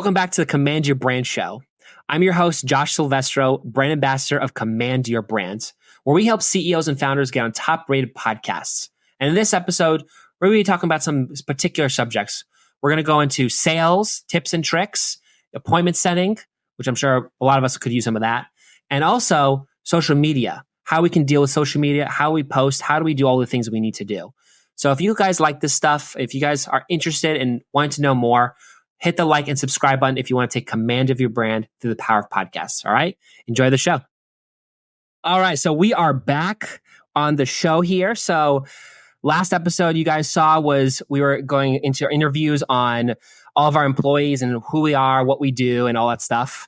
welcome back to the Command Your Brand Show. I'm your host, Josh Silvestro, brand ambassador of Command Your Brand, where we help CEOs and founders get on top-rated podcasts. And in this episode, we're going to be talking about some particular subjects. We're going to go into sales, tips and tricks, appointment setting, which I'm sure a lot of us could use some of that, and also social media, how we can deal with social media, how we post, how do we do all the things that we need to do. So if you guys like this stuff, if you guys are interested and want to know more, hit the like and subscribe button if you want to take command of your brand through the power of podcasts. All right. Enjoy the show. All right. So we are back on the show here. So last episode you guys saw was we were going into interviews on all of our employees and who we are, what we do, and all that stuff.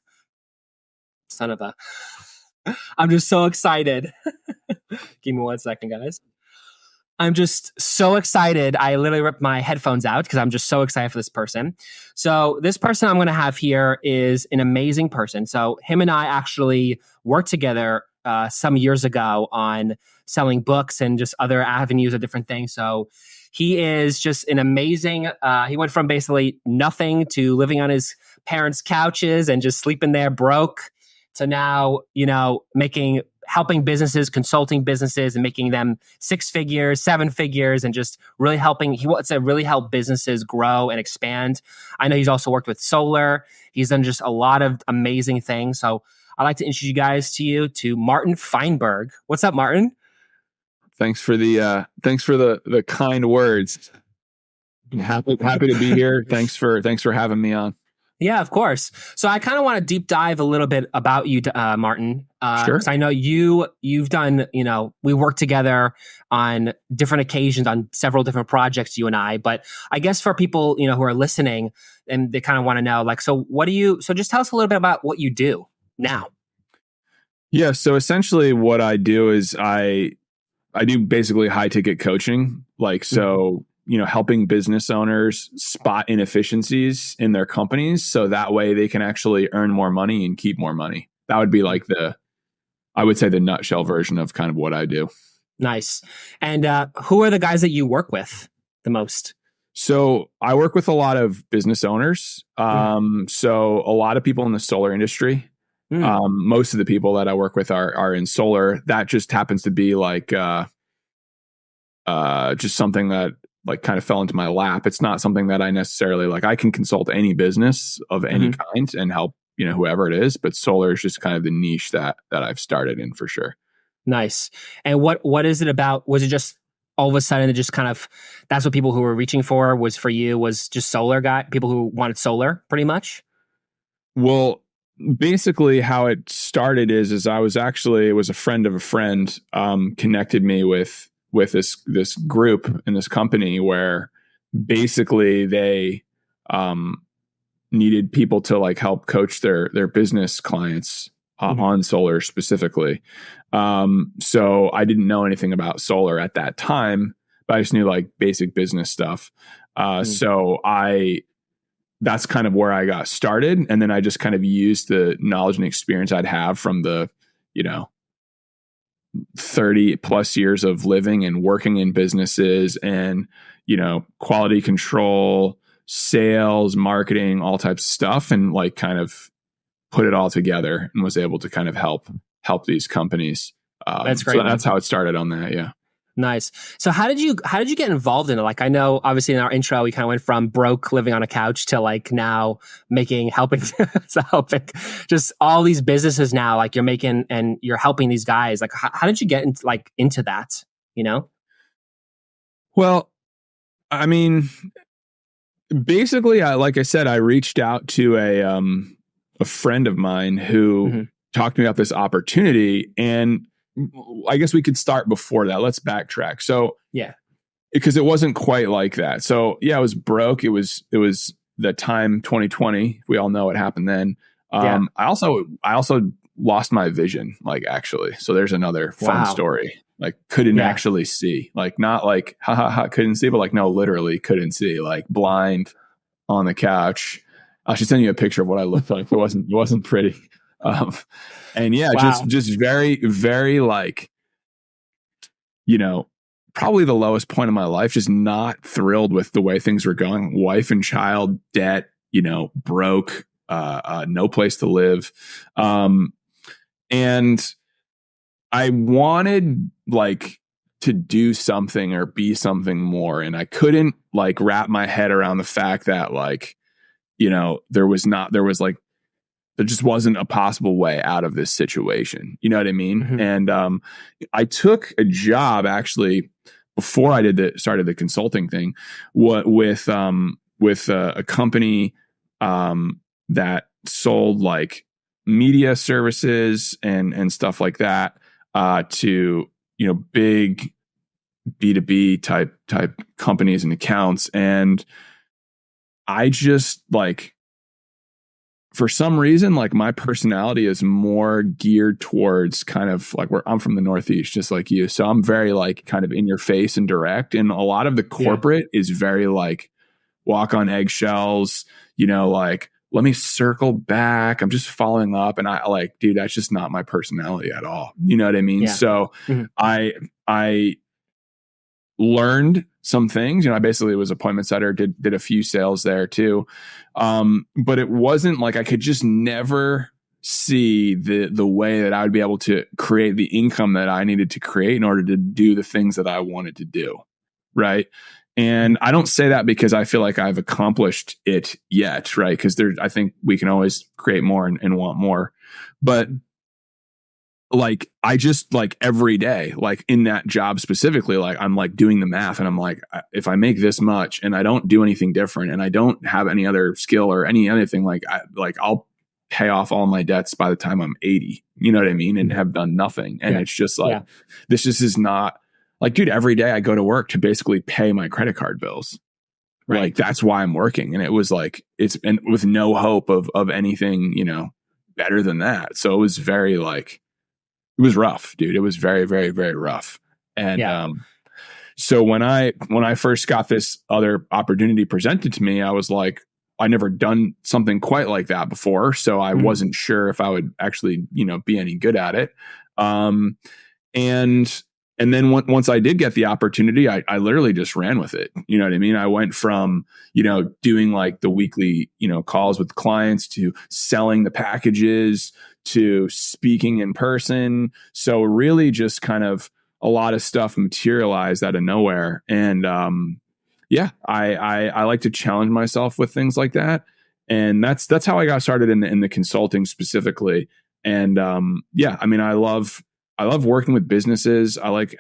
Son of a... I'm just so excited. Give me 1 second, guys. I'm just so excited. I literally ripped my headphones out because I'm just so excited for this person. So this person I'm going to have here is an amazing person. So him and I actually worked together some years ago on selling books and just other avenues of different things. So he is just an amazing, he went from basically nothing to living on his parents' couches and just sleeping there broke to now, helping businesses, consulting businesses and making them 6 figures, 7 figures, and just really helping. He wants to really help businesses grow and expand. I know he's also worked with solar. He's done just a lot of amazing things. So I'd like to introduce to Martin Feinberg. What's up, Martin? Thanks for the kind words. Happy to be here. Thanks for having me on. Yeah, of course. So I kind of want to deep dive a little bit about you, Martin. Sure. Because I know you've done, we worked together on different occasions on several different projects, you and I. But I guess for people, who are listening and they kind of want to know, so just tell us a little bit about what you do now. Yeah. So essentially what I do is I do basically high ticket coaching. Helping business owners spot inefficiencies in their companies so that way they can actually earn more money and keep more money. That would be like the nutshell version of kind of what I do. Nice. And who are the guys that you work with the most? So I work with a lot of business owners. So a lot of people in the solar industry. Most of the people that I work with are in solar. That just happens to be just something that kind of fell into my lap. It's not something that I necessarily I can consult any business of any kind and help, whoever it is, but solar is just kind of the niche that I've started in for sure. Nice. And what is it about? Was it just all of a sudden it just kind of, that's what people who were reaching for was for you was just solar people who wanted solar pretty much? Well, basically how it started is it was a friend of a friend, connected me with this group in this company where basically they needed people to help coach their business clients on solar specifically. So I didn't know anything about solar at that time, but I just knew basic business stuff. So that's kind of where I got started. And then I just kind of used the knowledge and experience I'd have from the, 30 plus years of living and working in businesses and, quality control, sales, marketing, all types of stuff, and kind of put it all together and was able to kind of help these companies. That's great. So that's how it started on that. Yeah. Nice. So how did you get involved in it? I know obviously in our intro, we kind of went from broke living on a couch to now helping just all these businesses now, you're making and you're helping these guys. How did you get into that, Well, I mean, basically, like I said, I reached out to a friend of mine who talked to me about this opportunity, and I guess we could start before that. Let's backtrack. So yeah, because it wasn't quite like that. So yeah, I was broke. It was the time 2020. We all know what happened then. I also lost my vision, actually. So there's another fun story. Couldn't actually see, not couldn't see, but no, literally couldn't see, blind on the couch. I should send you a picture of what I looked like. It wasn't pretty. And yeah, just very, very probably the lowest point of my life, just not thrilled with the way things were going. Wife and child, debt, broke, no place to live. And I wanted like to do something or be something more. And I couldn't like wrap my head around the fact that like, there just wasn't a possible way out of this situation. You know what I mean? Mm-hmm. And I took a job actually before I started the consulting thing with a company that sold like media services and stuff like that to big B2B type companies and accounts. And I just like, for some reason, like my personality is more geared towards kind of like where I'm from the Northeast, just like you. So I'm very like kind of in your face and direct. And a lot of the corporate is very like walk on eggshells, like let me circle back. I'm just following up. And I like, dude, that's just not my personality at all. You know what I mean? Yeah. So I learned some things. I basically was appointment setter, did a few sales there too. But it wasn't like I could just never see the way that I would be able to create the income that I needed to create in order to do the things that I wanted to do. Right. And I don't say that because I feel like I've accomplished it yet. Right. Because I think we can always create more and want more. But like, I just like every day, like in that job specifically, like I'm like doing the math and I'm like, if I make this much and I don't do anything different and I don't have any other skill or any other thing, I'll pay off all my debts by the time I'm 80, you know what I mean? And have done nothing. And it's just like, this just is not like, dude, every day I go to work to basically pay my credit card bills. Right. Like that's why I'm working. And it was like, and with no hope of anything, better than that. So it was very like, it was rough, dude. It was very, very, very rough. And so when I first got this other opportunity presented to me, I was like, I never done something quite like that before. So I wasn't sure if I would actually, be any good at it. And then once I did get the opportunity, I literally just ran with it. You know what I mean? I went from, doing like the weekly, calls with clients to selling the packages to speaking in person. So really just kind of a lot of stuff materialized out of nowhere. And I like to challenge myself with things like that. And that's how I got started in the consulting specifically. And I mean, I love working with businesses. I like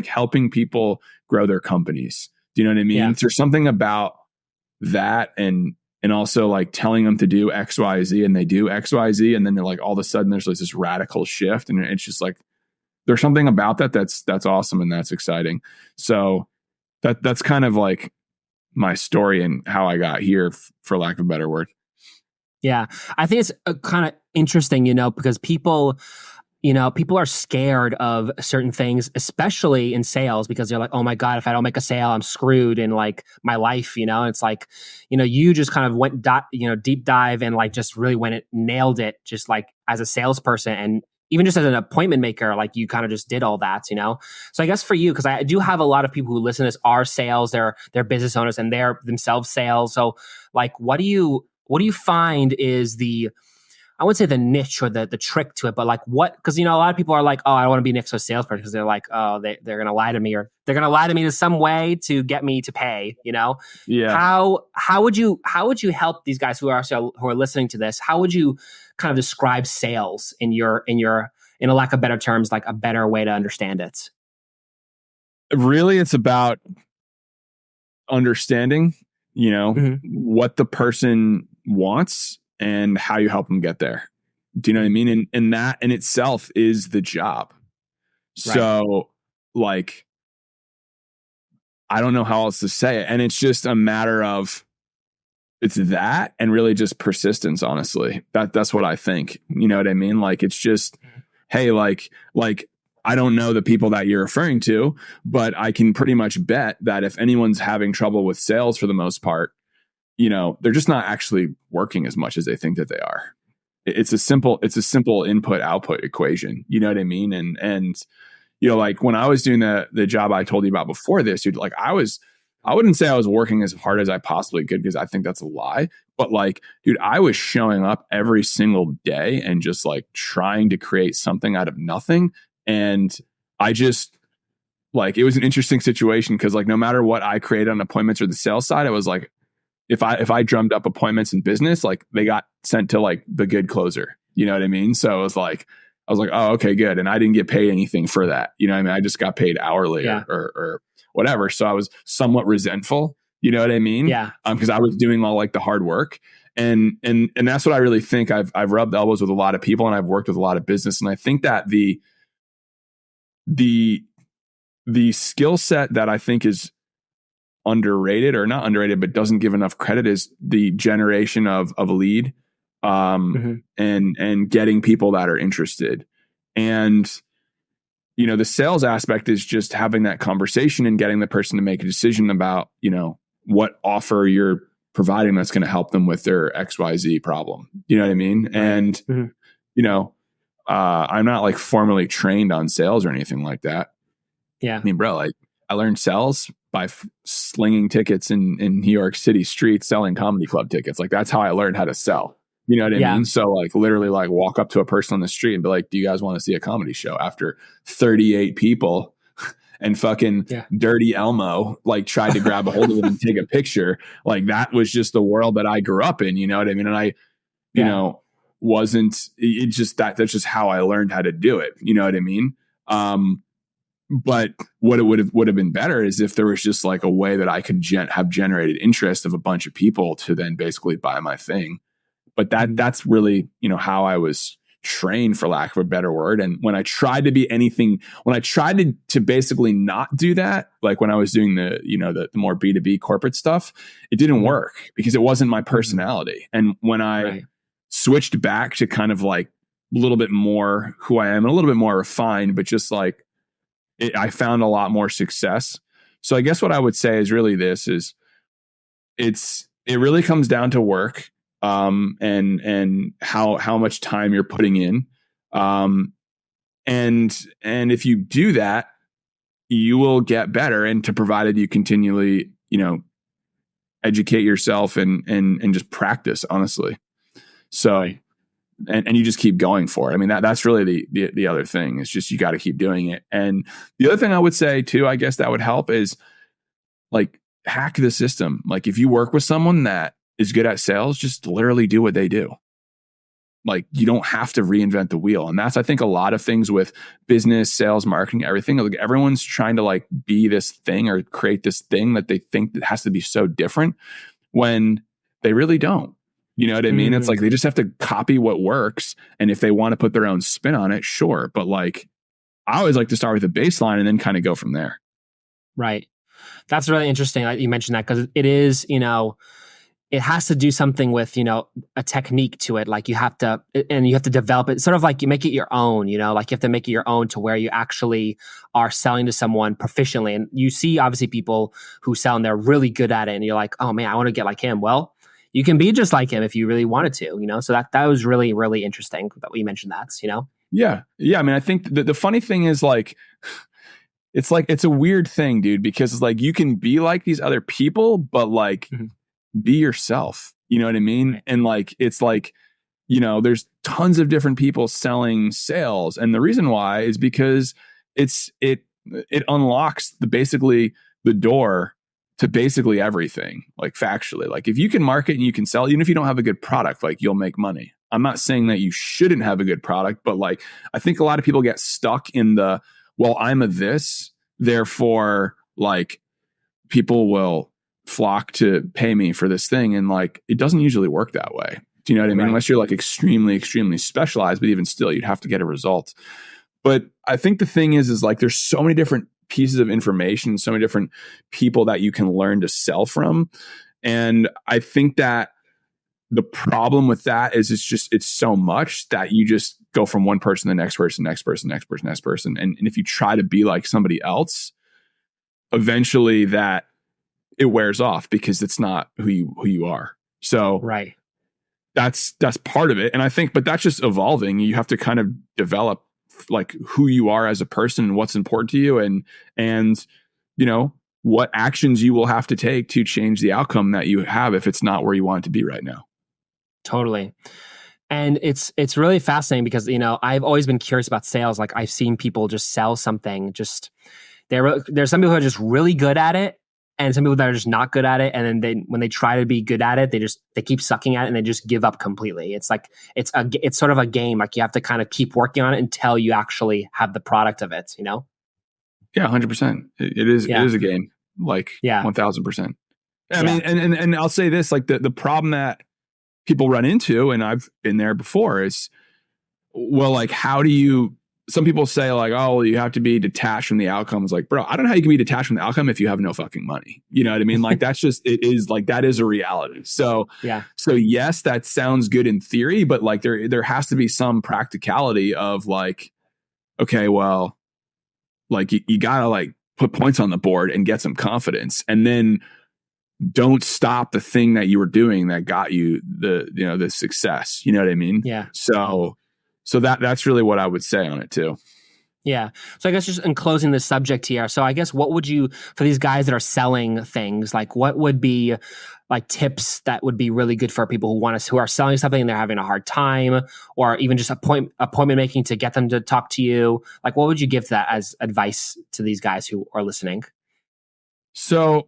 helping people grow their companies. Do you know what I mean? Yeah. There's something about that and also like telling them to do X, Y, Z and they do X, Y, Z. And then they're like, all of a sudden there's like this radical shift. And it's just like, there's something about that's awesome. And that's exciting. So that's kind of like my story and how I got here, for lack of a better word. Yeah. I think it's kind of interesting, because people are scared of certain things, especially in sales, because they're like, oh my God, if I don't make a sale, I'm screwed in like my life, It's like, you just kind of went, deep dive and like just really nailed it just like as a salesperson and even just as an appointment maker, like you kind of just did all that, So I guess for you, because I do have a lot of people who listen to this are sales, they're business owners and they're themselves sales. So like, what do you find is I wouldn't say the niche or the trick to it, but like because a lot of people are like, oh, I don't want to be next to a salesperson because they're like, oh, they're going to lie to me or they're going to lie to me in some way to get me to pay, Yeah. How would you help these guys who are listening to this? How would you kind of describe sales in a lack of better terms, like a better way to understand it? Really, it's about understanding, what the person wants and how you help them get there. Do you know what I mean? And that in itself is the job. Right. So like, I don't know how else to say it. And it's just a matter of, it's that and really just persistence, honestly. That's what I think. You know what I mean? Like, it's just, hey, like, I don't know the people that you're referring to, but I can pretty much bet that if anyone's having trouble with sales for the most part, they're just not actually working as much as they think that they are. It's a simple input output equation. You know what I mean? And like when I was doing the job I told you about before this, dude, like I was I wouldn't say I was working as hard as I possibly could, because I think that's a lie. But like, dude, I was showing up every single day and just like trying to create something out of nothing. And I just like, it was an interesting situation because like, no matter what I created on appointments or the sales side, it was like, if I drummed up appointments in business, like they got sent to like the good closer, you know what I mean? So it was like, I was like, oh, okay, good. And I didn't get paid anything for that. You know what I mean? I just got paid hourly or whatever. So I was somewhat resentful, you know what I mean? Yeah. Because I was doing all like the hard work. And that's what I really think. I've rubbed elbows with a lot of people and I've worked with a lot of business. And I think that the skill set that I think is underrated, or not underrated, but doesn't give enough credit, is the generation of a lead, and getting people that are interested. And, you know, the sales aspect is just having that conversation and getting the person to make a decision about, you know, what offer you're providing that's going to help them with their XYZ problem. You know what I mean? Right. And, you know, I'm not like formally trained on sales or anything like that. Yeah. I mean, bro, like I learned sales by slinging tickets in New York City streets, selling comedy club tickets. Like that's how I learned how to sell. You know what I mean? So like literally like walk up to a person on the street and be like, do you guys want to see a comedy show? After 38 people and fucking Dirty Elmo like tried to grab a hold of them and take a picture. Like that was just the world that I grew up in. You know what I mean? And I, you know, that's just how I learned how to do it. You know what I mean? But what it would have been better is if there was just like a way that I could have generated interest of a bunch of people to then basically buy my thing. But that's really, you know, how I was trained, for lack of a better word. And when I tried to be anything, when I tried to basically not do that, like when I was doing the, you know, the more B2B corporate stuff, it didn't work because it wasn't my personality. And when I switched back to kind of like a little bit more who I am and a little bit more refined, but just like, I found a lot more success. So I guess what I would say is really this is it really comes down to work, and how much time you're putting in. And if you do that, you will get better, and provided you continually, you know, educate yourself and just practice, honestly. So and you just keep going for it. I mean, that's really the other thing. It's just, you got to keep doing it. And the other thing I would say too, I guess that would help, is like hack the system. Like if you work with someone that is good at sales, just literally do what they do. Like you don't have to reinvent the wheel. And that's, I think, a lot of things with business, sales, marketing, everything. Like everyone's trying to like be this thing or create this thing that they think that has to be so different when they really don't. You know what I mean? It's like they just have to copy what works. And if they want to put their own spin on it, sure. But like, I always like to start with a baseline and then kind of go from there. Right. That's really interesting that you mentioned that, because it is, you know, it has to do something with, you know, a technique to it. Like you have to develop it, sort of like you make it your own, you know, like you have to make it your own to where you actually are selling to someone proficiently. And you see obviously people who sell and they're really good at it. And you're like, oh man, I want to get like him. Well, you can be just like him if you really wanted to, you know? So that was really, really interesting that we mentioned that, you know? Yeah. Yeah. I mean, I think the funny thing is like, it's a weird thing, dude, because it's like, you can be like these other people, but like be yourself, you know what I mean? Right. And like, it's like, you know, there's tons of different people selling sales. And the reason why is because it unlocks basically the door to basically everything, like factually. Like if you can market and you can sell, even if you don't have a good product, like you'll make money. I'm not saying that you shouldn't have a good product, but like I think a lot of people get stuck in well, I'm a this, therefore like people will flock to pay me for this thing. And like, it doesn't usually work that way. Do you know what I mean? Right. Unless you're like extremely, extremely specialized, but even still, you'd have to get a result. But I think the thing is like, there's so many different pieces of information, so many different people that you can learn to sell from. And I think that the problem with that is it's so much that you just go from one person to the next person, next person, next person, next person. And if you try to be like somebody else, eventually that it wears off because it's not who you are. So right. That's part of it. And I think, but that's just evolving. You have to kind of develop like who you are as a person and what's important to you. And, you know, what actions you will have to take to change the outcome that you have if it's not where you want it to be right now. Totally. And it's really fascinating because, I've always been curious about sales. Like I've seen people just sell something, there's some people who are just really good at it and some people that are just not good at it. And then when they try to be good at it, they keep sucking at it and they just give up completely. It's like, it's sort of a game. Like you have to kind of keep working on it until you actually have the product of it, Yeah, 100%. It is a game. Like 1000%. I mean, and I'll say this, like the problem that people run into, and I've been there before, is, well, like, some people say like, oh, well, you have to be detached from the outcomes. Like, bro, I don't know how you can be detached from the outcome if you have no fucking money. You know what I mean? Like, that is a reality. So yes, that sounds good in theory, but like there has to be some practicality of like, okay, well, like you gotta like put points on the board and get some confidence, and then don't stop the thing that you were doing that got you the success. You know what I mean? Yeah. So that's really what I would say on it too. Yeah. So I guess just in closing the subject here. So I guess what would you, for these guys that are selling things, like what would be like tips that would be really good for people who are selling something and they're having a hard time, or even just appointment making to get them to talk to you? Like what would you give that as advice to these guys who are listening? So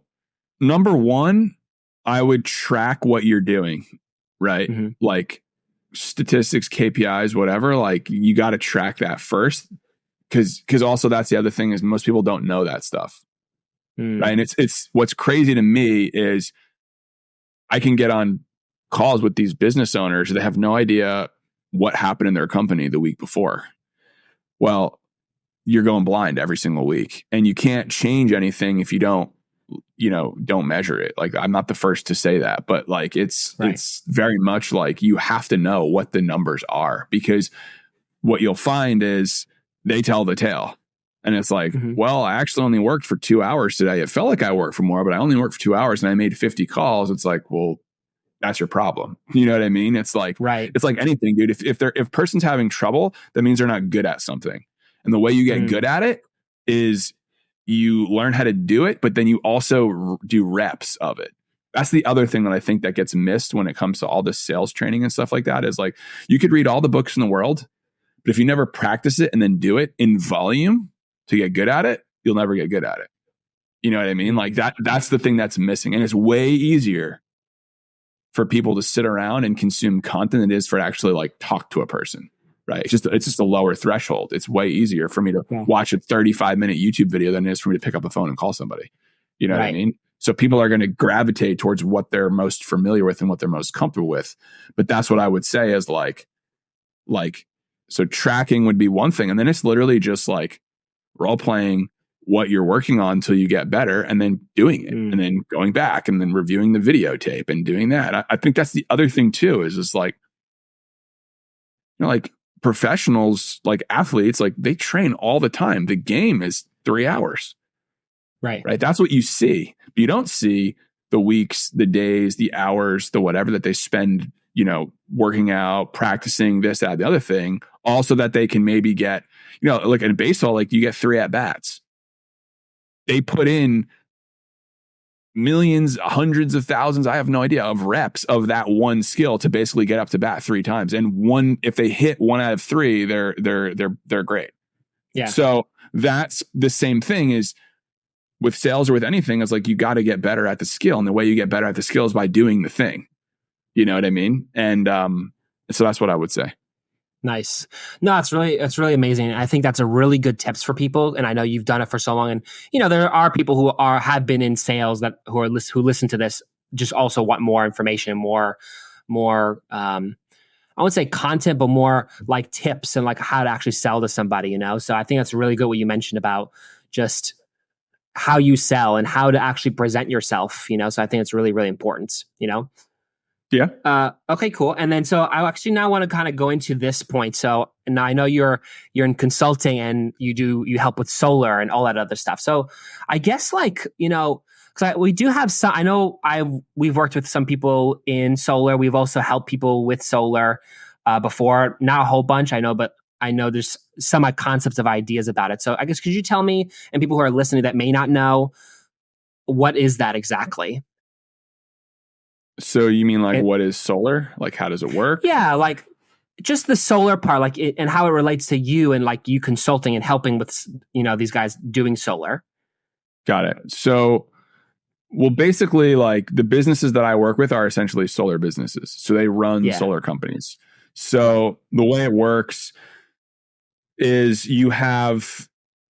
number one, I would track what you're doing, right? Mm-hmm. Like statistics, KPIs, whatever, like you got to track that first. Cause also that's the other thing is most people don't know that stuff. Right. And it's what's crazy to me is I can get on calls with these business owners that have no idea what happened in their company the week before. Well, you're going blind every single week, and you can't change anything if you don't measure it. Like I'm not the first to say that, but like it's very much like you have to know what the numbers are, because what you'll find is they tell the tale, and it's like, well, I actually only worked for 2 hours today. It felt like I worked for more, but I only worked for 2 hours and I made 50 calls. It's like, well, that's your problem. You know what I mean? It's like, it's like anything, dude. If person's having trouble, that means they're not good at something. And the way you get good at it is you learn how to do it, but then you also do reps of it. That's the other thing that I think that gets missed when it comes to all this sales training and stuff like that, is like, you could read all the books in the world, but if you never practice it and then do it in volume to get good at it, you'll never get good at it. You know what I mean? Like that's the thing that's missing. And it's way easier for people to sit around and consume content than it is for actually like talk to a person. Right. It's just a lower threshold. It's way easier for me to watch a 35-minute YouTube video than it is for me to pick up the phone and call somebody. You know what I mean? So people are going to gravitate towards what they're most familiar with and what they're most comfortable with. But that's what I would say is like, so tracking would be one thing. And then it's literally just like role playing what you're working on until you get better, and then doing it and then going back and then reviewing the videotape and doing that. I think that's the other thing too, is just like, like professionals, like athletes, like they train all the time. The game is 3 hours. Right. That's what you see. But you don't see the weeks, the days, the hours, the whatever that they spend, working out, practicing this, that, the other thing. Also that they can maybe get, like in baseball, like you get 3 at-bats. They put in millions, hundreds of thousands, I have no idea, of reps of that one skill to basically get up to bat 3 times. And if they hit 1 out of 3, they're great. Yeah. So that's the same thing is with sales or with anything. It's like, you got to get better at the skill. And the way you get better at the skill is by doing the thing. You know what I mean? And so that's what I would say. Nice. No, it's really amazing. I think that's a really good tips for people. And I know you've done it for so long. And there are people who have been in sales who listen to this, just also want more information, more I wouldn't say content, but more like tips and like how to actually sell to somebody. So I think that's really good what you mentioned about just how you sell and how to actually present yourself. So I think it's really, really important. Yeah. Okay, cool. And then, so I actually now want to kind of go into this point. So now I know you're in consulting and you help with solar and all that other stuff. So I guess because we do have some, I know we've worked with some people in solar. We've also helped people with solar before, not a whole bunch, I know, but I know there's some concepts of ideas about it. So I guess, could you tell me, and people who are listening that may not know, what is that exactly? So you mean like what is solar? Like how does it work? Yeah, like just the solar part, like and how it relates to you and like you consulting and helping with, these guys doing solar. Got it. So, well, basically, like the businesses that I work with are essentially solar businesses. So they run solar companies. So the way it works is you have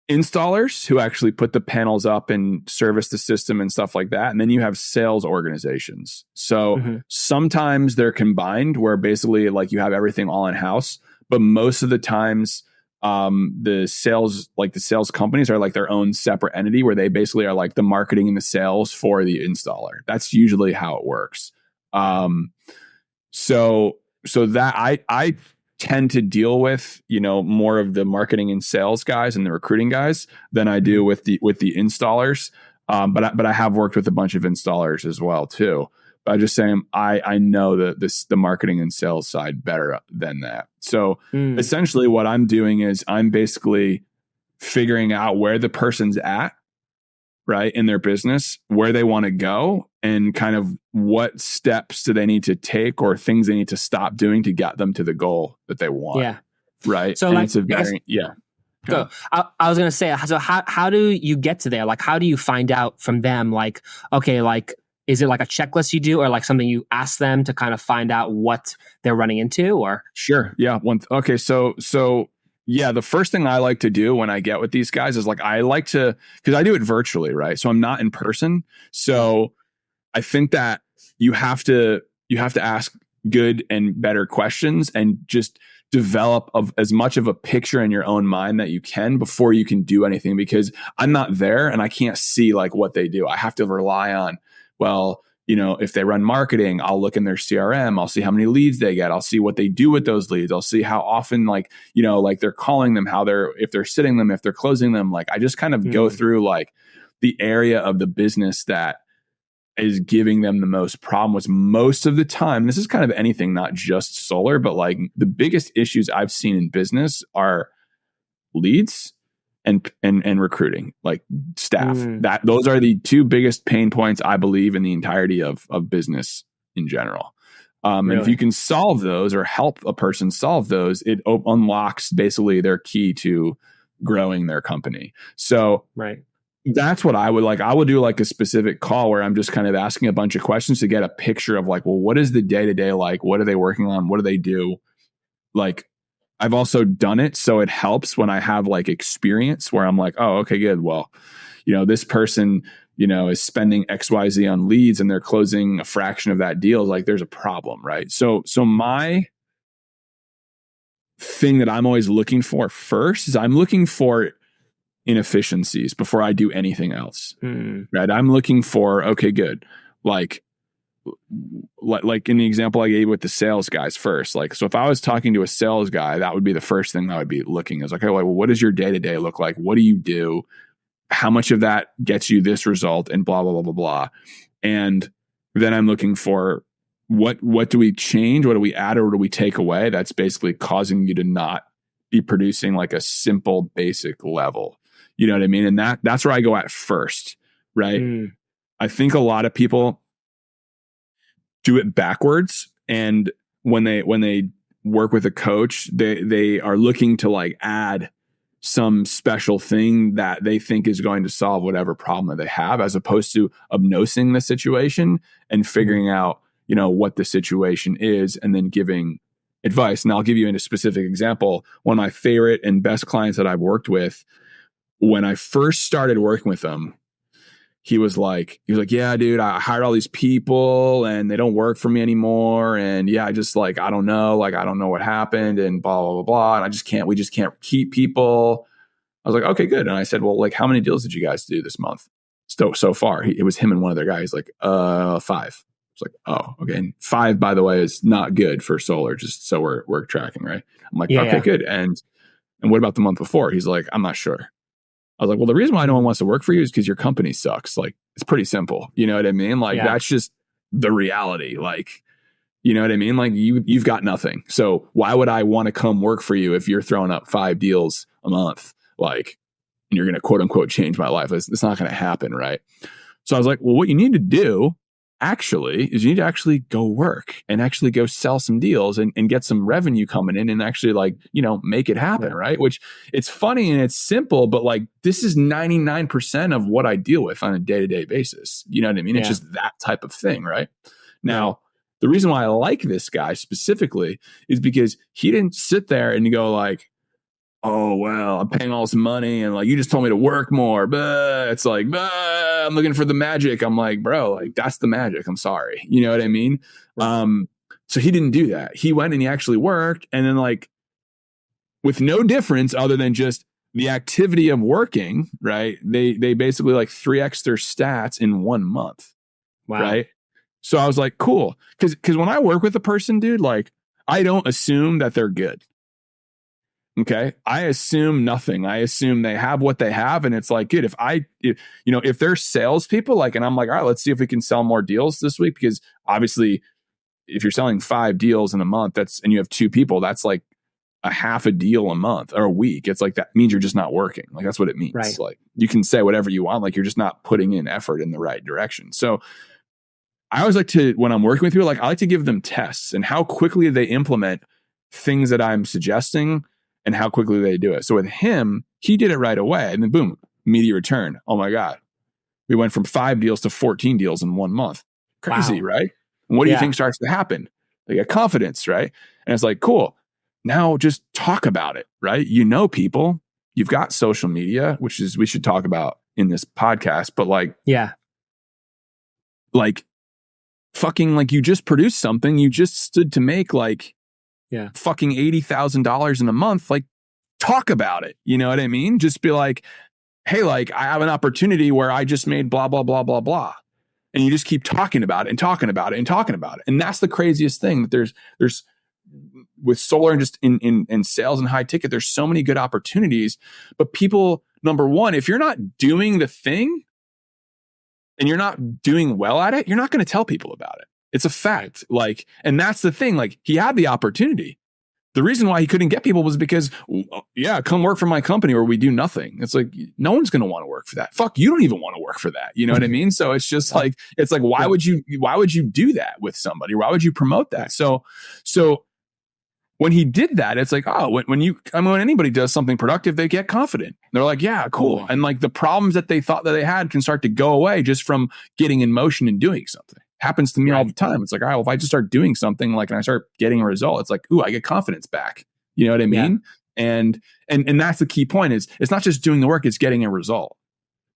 installers who actually put the panels up and service the system and stuff like that. And then you have sales organizations. So sometimes they're combined where basically like you have everything all in house, but most of the times the sales companies are like their own separate entity where they basically are like the marketing and the sales for the installer. That's usually how it works. So that I tend to deal with, more of the marketing and sales guys and the recruiting guys than I do with the installers. But I have worked with a bunch of installers as well too. But I'm just saying I know the marketing and sales side better than that. So essentially what I'm doing is I'm basically figuring out where the person's at, right, in their business, where they want to go, and kind of what steps do they need to take or things they need to stop doing to get them to the goal that they want. Yeah. Right. So and like, it's a very, So I was going to say, so how do you get to there? Like, how do you find out from them? Like, okay, like, is it like a checklist you do or like something you ask them to kind of find out what they're running into or? Sure. Yeah. Okay. So yeah, the first thing I like to do when I get with these guys is like, I like to, because I do it virtually, right? So I'm not in person. So I think that you have to ask good and better questions and just develop as much of a picture in your own mind that you can before you can do anything, because I'm not there and I can't see like what they do. I have to rely on, well, if they run marketing, I'll look in their CRM. I'll see how many leads they get. I'll see what they do with those leads. I'll see how often, like they're calling them, if they're sitting them, if they're closing them. Like I just kind of go through like the area of the business that is giving them the most problems most of the time. This is kind of anything, not just solar, but like the biggest issues I've seen in business are leads and recruiting, like staff. Those are the two biggest pain points, I believe, in the entirety of business in general. Really? And if you can solve those or help a person solve those, it unlocks basically their key to growing their company. So that's what I would like. I would do like a specific call where I'm just kind of asking a bunch of questions to get a picture of like, well, what is the day-to-day like? What are they working on? What do they do? Like, I've also done it, so it helps when I have like experience where I'm like, oh, okay, good. Well, this person, is spending XYZ on leads and they're closing a fraction of that deal. Like there's a problem, right? So my thing that I'm always looking for first is I'm looking for inefficiencies before I do anything else, right? I'm looking for, okay, good. Like in the example I gave with the sales guys first, like, so if I was talking to a sales guy, that would be the first thing I would be looking is like, okay, well, what does your day-to-day look like? What do you do? How much of that gets you this result and blah, blah, blah, blah, blah. And then I'm looking for what do we change? What do we add or what do we take away? That's basically causing you to not be producing like a simple basic level. You know what I mean? And that's where I go at first, right? I think a lot of people do it backwards. And when they work with a coach, they are looking to like add some special thing that they think is going to solve whatever problem that they have, as opposed to obnosing the situation and figuring out, what the situation is and then giving advice. And I'll give you a specific example. One of my favorite and best clients that I've worked with, when I first started working with them, he was like, yeah, dude, I hired all these people and they don't work for me anymore. And yeah, I just like, I don't know what happened and blah, blah, blah, blah. And we just can't keep people. I was like, okay, good. And I said, well, like, how many deals did you guys do this month? So far, it was him and one other guy. He's like, 5. It's like, oh, okay. And 5, by the way, is not good for solar, just so we're tracking, right? I'm like, okay, good. And what about the month before? He's like, I'm not sure. I was like, well, the reason why no one wants to work for you is because your company sucks. Like, it's pretty simple. You know what I mean? Like, that's just the reality. Like, you know what I mean? Like, you've got nothing. So why would I want to come work for you if you're throwing up 5 deals a month? Like, and you're going to quote unquote change my life. It's not going to happen, right? So I was like, well, what you need to do actually is you need to actually go work and actually go sell some deals and get some revenue coming in and actually like, make it happen. Right. Which it's funny and it's simple, but like this is 99% of what I deal with on a day-to-day basis. You know what I mean? It's just that type of thing. Right. Now, the reason why I like this guy specifically is because he didn't sit there and go like, oh, well, I'm paying all this money and like, you just told me to work more. But it's like, I'm looking for the magic. I'm like, bro, like that's the magic. I'm sorry. You know what I mean? So he didn't do that. He went and he actually worked. And then like with no difference other than just the activity of working, right? They basically like 3x their stats in 1 month. Wow. Right. So I was like, cool. Cause when I work with a person, dude, like I don't assume that they're good. Okay. I assume nothing. I assume they have what they have. And it's like, dude, if they're salespeople, like, and I'm like, all right, let's see if we can sell more deals this week. Because obviously if you're selling 5 deals in a month, and you have 2 people, that's like a half a deal a month or a week. It's like, that means you're just not working. Like, that's what it means. Right. Like you can say whatever you want. Like you're just not putting in effort in the right direction. So I always like to, when I'm working with people, like I like to give them tests and how quickly they implement things that I'm suggesting and how quickly they do it. So with him, he did it right away. And then boom, immediate return. Oh my God. We went from 5 deals to 14 deals in 1 month. Crazy, wow. right? And what do you think starts to happen? They get confidence, right? And it's like, cool. Now just talk about it, right? People, you've got social media, which is, we should talk about in this podcast, but like fucking like you just produced something, you just stood to make like fucking $80,000 in a month. Like talk about it. You know what I mean? Just be like, hey, like I have an opportunity where I just made blah, blah, blah, blah, blah. And you just keep talking about it and talking about it and talking about it. And that's the craziest thing that there's with solar and just in sales and high ticket, there's so many good opportunities, but people, number one, if you're not doing the thing and you're not doing well at it, you're not going to tell people about it. It's a fact. Like, and that's the thing. Like he had the opportunity. The reason why he couldn't get people was because, come work for my company where we do nothing. It's like, no one's going to want to work for that. Fuck, you don't even want to work for that. You know what I mean? So it's just like, why would you do that with somebody? Why would you promote that? So when he did that, it's like, when anybody does something productive, they get confident. They're like, yeah, cool. And like the problems that they thought that they had can start to go away just from getting in motion and doing something. Happens to me all the time. It's like, all right, well, if I just start doing something like, and I start getting a result, it's like, ooh, I get confidence back. You know what I mean? And that's the key point is it's not just doing the work, it's getting a result.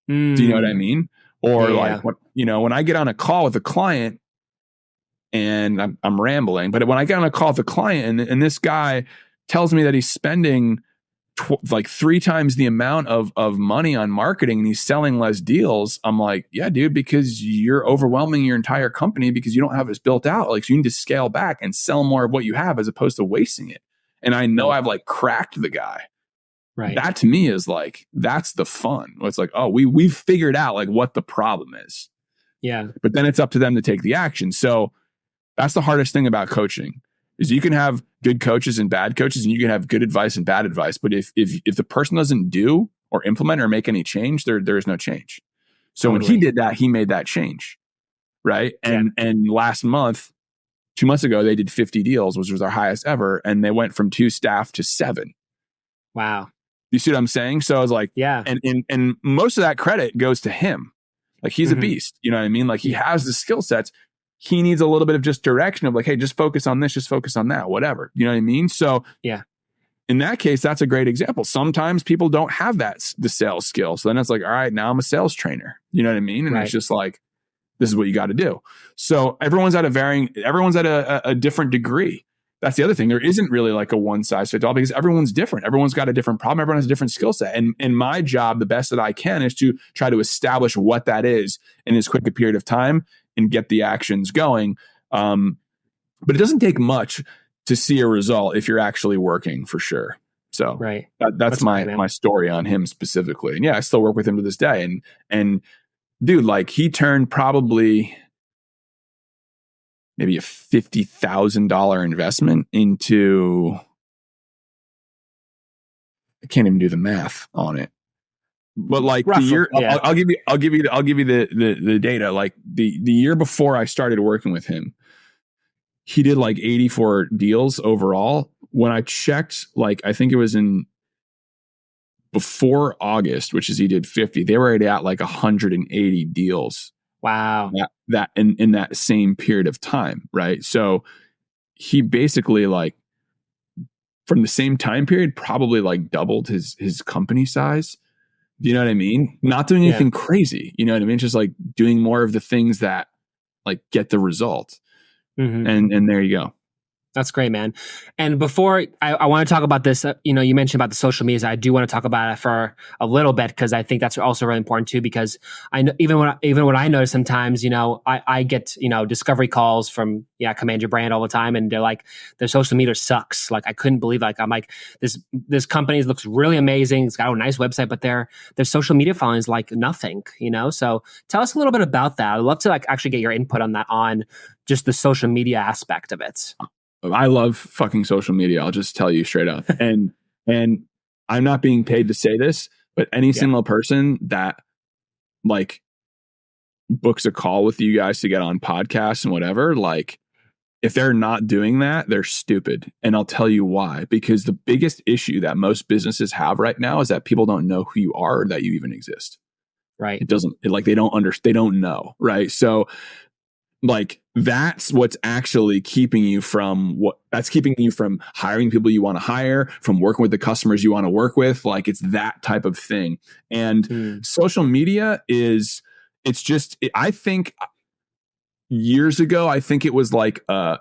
Do you know what I mean? Or when I get on a call with a client and I'm rambling, but when I get on a call with a client and this guy tells me that he's spending like 3 times the amount of money on marketing and he's selling less deals, I'm like, yeah, dude, because you're overwhelming your entire company because you don't have this built out. Like, so you need to scale back and sell more of what you have as opposed to wasting it. And I know I've like cracked the guy. Right. That to me is like, that's the fun. It's like, oh, we've figured out like what the problem is. Yeah. But then it's up to them to take the action. So that's the hardest thing about coaching. Is you can have good coaches and bad coaches, and you can have good advice and bad advice. But if the person doesn't do or implement or make any change, there is no change. So when he did that, he made that change, right? And last month, 2 months ago, they did 50 deals, which was our highest ever, and they went from 2 staff to 7. Wow. You see what I'm saying? So I was like, and most of that credit goes to him. Like he's a beast. You know what I mean? Like he has the skill sets. He needs a little bit of just direction of like, hey, just focus on this, just focus on that, whatever. You know what I mean? So in that case, that's a great example. Sometimes people don't have the sales skill. So then it's like, all right, now I'm a sales trainer. You know what I mean? And it's just like, this is what you got to do. So everyone's at a different degree. That's the other thing. There isn't really like a one size fits all because everyone's different. Everyone's got a different problem. Everyone has a different skill set. And my job, the best that I can, is to try to establish what that is in as quick a period of time and get the actions going. But it doesn't take much to see a result if you're actually working, for sure. So that's my story on him specifically. And I still work with him to this day. And dude, like he turned probably maybe a $50,000 investment into, I can't even do the math on it, But like the Roughly, year, yeah. I'll give you the data. Like the year before I started working with him, he did like 84 deals overall. When I checked, like I think it was in before August, which is he did 50. They were already at like 180 deals. Wow. That in that same period of time, right? So he basically like from the same time period probably like doubled his company size. Do you know what I mean? Not doing anything crazy. You know what I mean? Just like doing more of the things that like get the result. And there you go. That's great, man. And before I want to talk about this, you mentioned about the social media. I do want to talk about it for a little bit because I think that's also really important too. Because I know even when I notice sometimes, I get discovery calls from Command Your Brand all the time, and they're like, their social media sucks. Like I couldn't believe, like I'm like this company looks really amazing. It's got a nice website, but their social media following is like nothing. So tell us a little bit about that. I'd love to like actually get your input on that, on just the social media aspect of it. I love fucking social media. I'll just tell you straight up. And I'm not being paid to say this, but any single person that like books a call with you guys to get on podcasts and whatever, like if they're not doing that, they're stupid. And I'll tell you why. Because the biggest issue that most businesses have right now is that people don't know who you are or that you even exist. Right. They don't understand. They don't know. Right. So like that's what's actually keeping you from hiring people you want to hire, from working with the customers you want to work with. Like it's that type of thing. And social media I think years ago, I think it was like,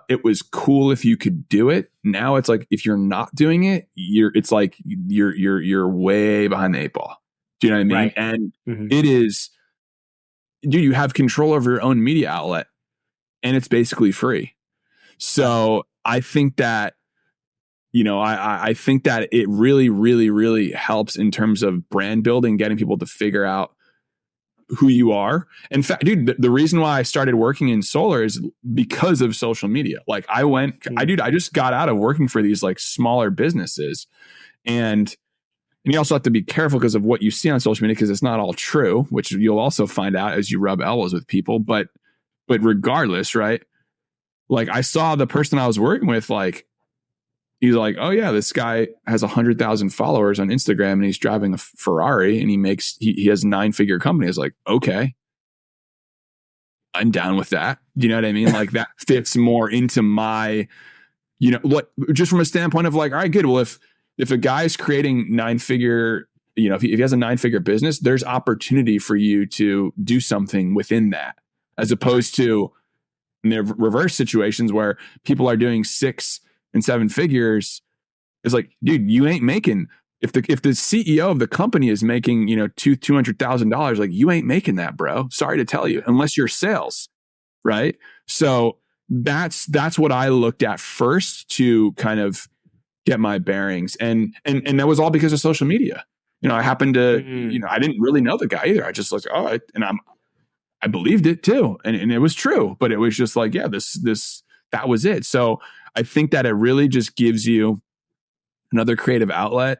it was cool if you could do it. Now it's like, if you're not doing it, you're way behind the 8 ball. Do you know what I mean? Right. And it is, dude, you have control over your own media outlet. And it's basically free. So I think that, I think that it really, really, really helps in terms of brand building, getting people to figure out who you are. In fact, dude, the reason why I started working in solar is because of social media. Like I just got out of working for these like smaller businesses. And you also have to be careful because of what you see on social media, because it's not all true, which you'll also find out as you rub elbows with people. But regardless, right? Like I saw the person I was working with, like, he's like, oh yeah, this guy has 100,000 followers on Instagram and he's driving a Ferrari and he has a 9-figure company. I was like, okay, I'm down with that. You know what I mean? Like that fits more into my, just from a standpoint of like, all right, good. Well, if a guy's creating 9-figure, if he has a 9-figure business, there's opportunity for you to do something within that. As opposed to in the reverse situations where people are doing 6 and 7 figures, it's like, dude, you ain't making. If the CEO of the company is making $200,000, like you ain't making that, bro. Sorry to tell you, unless you're sales, right? So that's what I looked at first to kind of get my bearings, and that was all because of social media. I happened to, I didn't really know the guy either. I just like, oh, I believed it too. And it was true, but it was just like, yeah, that was it. So I think that it really just gives you another creative outlet,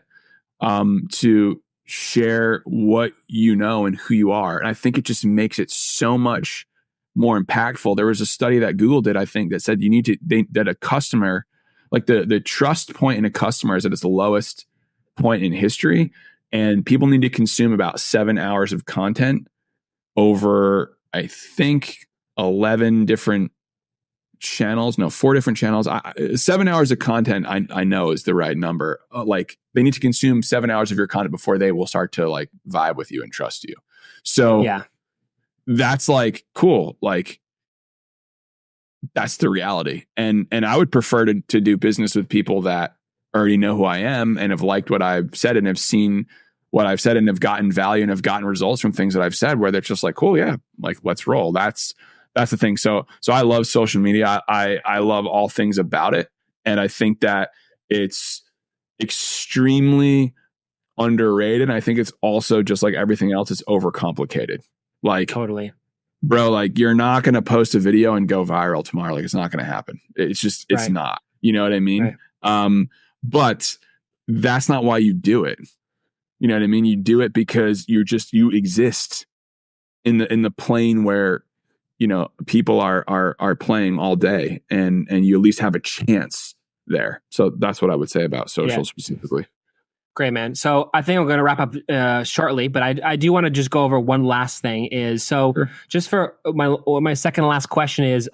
to share what you know and who you are. And I think it just makes it so much more impactful. There was a study that Google did, I think, that said that a customer, like the trust point in a customer is at its lowest point in history. And people need to consume about 7 hours of content over, I think, 11 different channels. No, 4 different channels. 7 hours of content, I know is the right number. Like they need to consume 7 hours of your content before they will start to like vibe with you and trust you. So that's like cool. Like that's the reality. And I would prefer to do business with people that already know who I am and have liked what I've said and have seen what I've said and have gotten value and have gotten results from things that I've said, where they're just like, cool, yeah, like let's roll. That's the thing. So I love social media. I love all things about it. And I think that it's extremely underrated. And I think it's also just like everything else, it's overcomplicated. Like totally, bro, like you're not going to post a video and go viral tomorrow. Like it's not going to happen. It's just, it's not, you know what I mean? Right. But that's not why you do it. You know what I mean? You do it because you exist in the plane where, people are playing all day, and you at least have a chance there. So that's what I would say about social specifically. Great, man. So I think I'm going to wrap up shortly, but I do want to just go over one last thing is, so sure. Just for my second to last question is,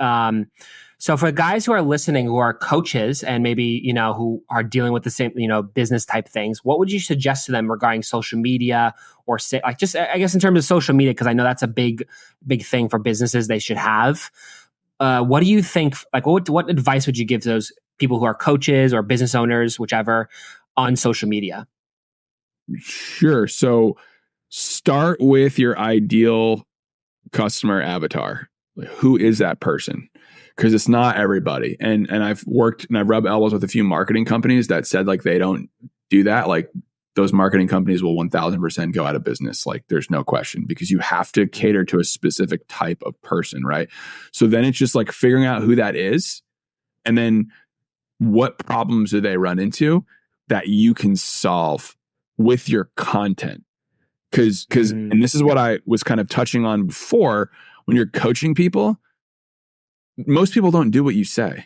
so for guys who are listening, who are coaches and maybe, who are dealing with the same, business type things, what would you suggest to them regarding social media or say, like, just, I guess in terms of social media, because I know that's a big thing for businesses they should have. What do you think, like, what advice would you give to those people who are coaches or business owners, whichever, on social media? Sure. So start with your ideal customer avatar. Like, who is that person? Because it's not everybody. And I've worked and I've rubbed elbows with a few marketing companies that said like they don't do that. Like those marketing companies will 1000% go out of business. Like there's no question, because you have to cater to a specific type of person, right? So then it's just like figuring out who that is, and then what problems do they run into that you can solve with your content. Because and this is what I was kind of touching on before, when you're coaching people, most people don't do what you say.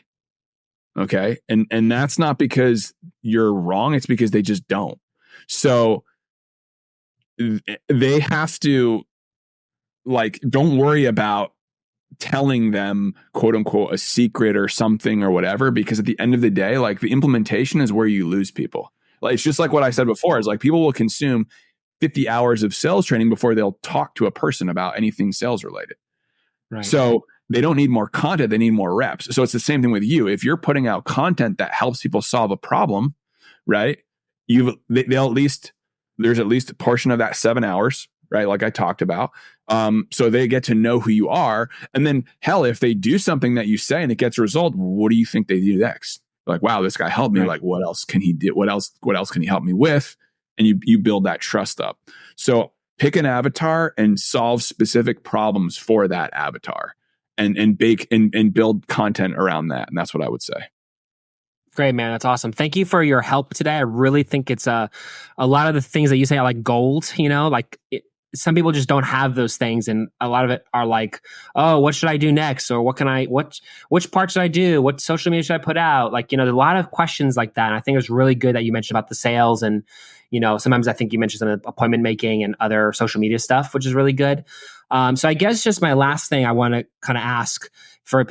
Okay. And that's not because you're wrong. It's because they just don't. So they have to, like, don't worry about telling them, quote unquote, a secret or something or whatever, because at the end of the day, like, the implementation is where you lose people. Like, it's just like what I said before, is like people will consume 50 hours of sales training before they'll talk to a person about anything sales related. Right. So they don't need more content, they need more reps. So it's the same thing with you. If you're putting out content that helps people solve a problem, right? There's at least a portion of that 7 hours, right? Like I talked about. So they get to know who you are. And then hell, if they do something that you say and it gets a result, what do you think they do next? Like, wow, this guy helped me. Right. Like, what else can he do? What else can he help me with? And you build that trust up. So pick an avatar and solve specific problems for that avatar, and bake and build content around that. And that's what I would say. Great, man. That's awesome. Thank you for your help today. I really think it's a lot of the things that you say are like gold, some people just don't have those things. And a lot of it are like, oh, what should I do next? Or which part should I do? What social media should I put out? Like, there's a lot of questions like that. And I think it was really good that you mentioned about the sales, and, sometimes I think you mentioned some appointment making and other social media stuff, which is really good. So I guess just my last thing I want to kind of ask for,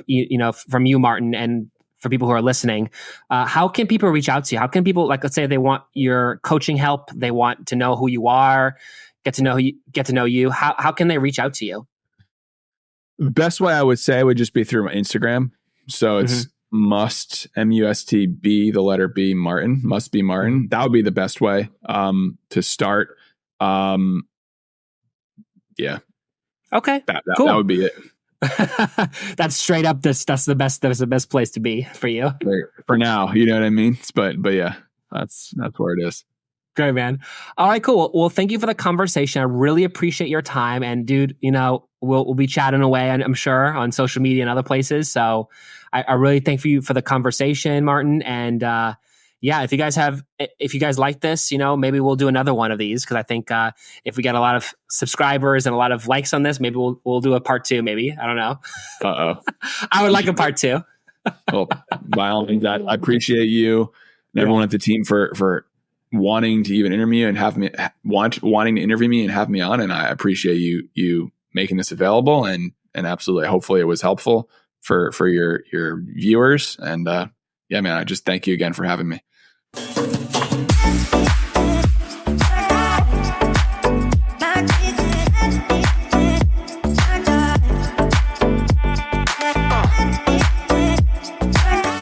from you, Martin, and for people who are listening, how can people reach out to you? How can people, like, let's say they want your coaching help, they want to know who you are, get to know you. How can they reach out to you? The best way I would say would just be through my Instagram. So it's MUSTB, the letter B, Martin, must be Martin. That would be the best way to start. Yeah. Okay. Cool. That would be it. That's straight up. That's the best place to be for you. For now, you know what I mean? But yeah, that's where it is. Great, man. All right, cool. Well, thank you for the conversation. I really appreciate your time. And dude, we'll be chatting away, I'm sure, on social media and other places. So I really thank you for the conversation, Martin. And yeah, if you guys like this, maybe we'll do another one of these, because I think if we get a lot of subscribers and a lot of likes on this, maybe we'll do a part 2. Maybe, I don't know. I would like a part 2. Well, by all means, I appreciate you and everyone at the team for wanting to even interview and wanting to interview me and have me on. And I appreciate you making this available, and absolutely, hopefully it was helpful for your viewers. And yeah, man, I just thank you again for having me.